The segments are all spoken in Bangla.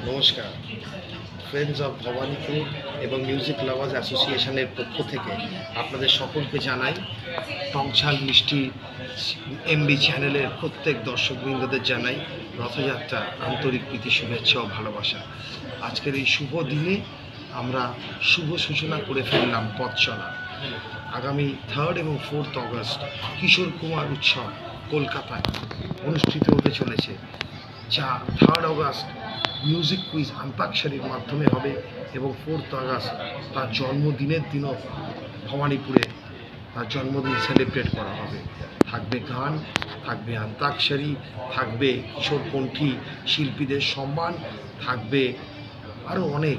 নমস্কার। ফ্রেন্ডস অফ ভবানীপুর এবং মিউজিক লাভার্স অ্যাসোসিয়েশনের পক্ষ থেকে আপনাদের সকলকে জানাই, টকঝাল মিষ্টি এমবি চ্যানেলের প্রত্যেক দর্শকবৃন্দদের জানাই রথযাত্রা আন্তরিক প্রীতি, শুভেচ্ছা ও ভালোবাসা। আজকের এই শুভ দিনে আমরা শুভ সূচনা করে ফেললাম পথ চলা। আগামী 3 এবং 4 অগস্ট কিশোর কুমার উৎসব কলকাতায় অনুষ্ঠিত হতে চলেছে, যা 3 অগস্ট মিউজিক কুইজ আন্তাক্ষরীর মাধ্যমে হবে এবং 4 আগস্ট তার জন্মদিনের দিনও ভবানীপুরে তার জন্মদিন সেলিব্রেট করা হবে। থাকবে গান, থাকবে আন্তাক্ষরী, থাকবে কিশোরকণ্ঠী শিল্পীদের সম্মান, থাকবে আরও অনেক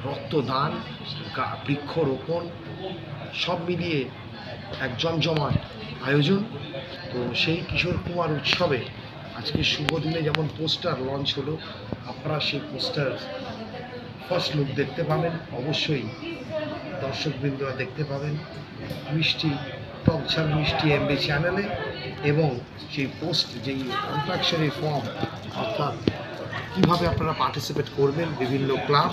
রক্তদান, বৃক্ষরোপণ, সব মিলিয়ে এক জমজমাট আয়োজন। তো সেই কিশোর কুমার উৎসবে আজকে শুভ দিনে যেমন পোস্টার লঞ্চ হলো, আপনারা সেই পোস্টার ফার্স্ট লুক দেখতে পাবেন, অবশ্যই দর্শকবৃন্দরা দেখতে পাবেন মিষ্টি টকঝাল মিষ্টি এমবি চ্যানেলে। এবং সেই পোস্ট, যেই অন্তাক্ষরী ফর্ম, অর্থাৎ কীভাবে আপনারা পার্টিসিপেট করবেন বিভিন্ন ক্লাব,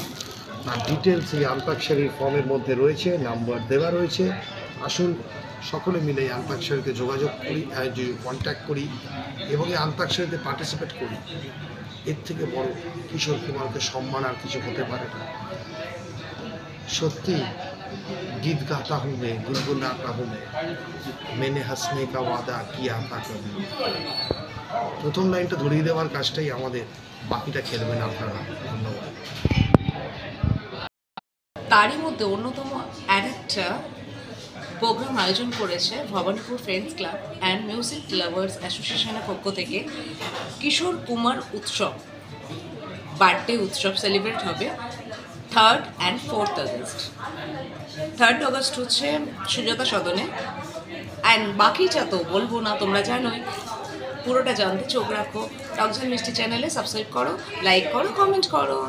তার ডিটেলস এই অন্তাক্ষরী ফর্মের মধ্যে রয়েছে, নাম্বার দেওয়া রয়েছে। আসুন সকলে মিলে এই অন্তাক্ষরীতে যোগাযোগ করি, কন্ট্যাক্ট করি এবং এই অন্তাক্ষরীতে পার্টিসিপেট করি। এর থেকে বড় কিশোর কুমারকে সম্মান আর কিছু হতে পারে না। সত্যি गीत गाता हूँ मैं, गुनगुनाता हूँ मैं, मैंने हंसने का वादा किया था कभी। প্রথম লাইনটা ধরিয়ে দেওয়ার কাজটাই আমাদের, বাকিটা খেলবেন আপনারা। ধন্যবাদ। তারই মধ্যে অন্যতম আরেকটা প্রোগ্রাম আয়োজন করেছে Bhowanipore friends club and music lovers অ্যাসোসিয়েশনের পক্ষ থেকে। কিশোর কুমার উৎসব, বার্থডে উৎসব সেলিব্রেট হবে 3 and 4 আগস্ট। 3 আগস্ট হচ্ছে সুজাতা সদনে, অ্যান্ড বাকিটা তো বলবো না, তোমরা জানোই। পুরোটা জানতে চোখ রাখো টকঝাল মিষ্টি চ্যানেলে, সাবস্ক্রাইব করো, লাইক করো, কমেন্ট করো।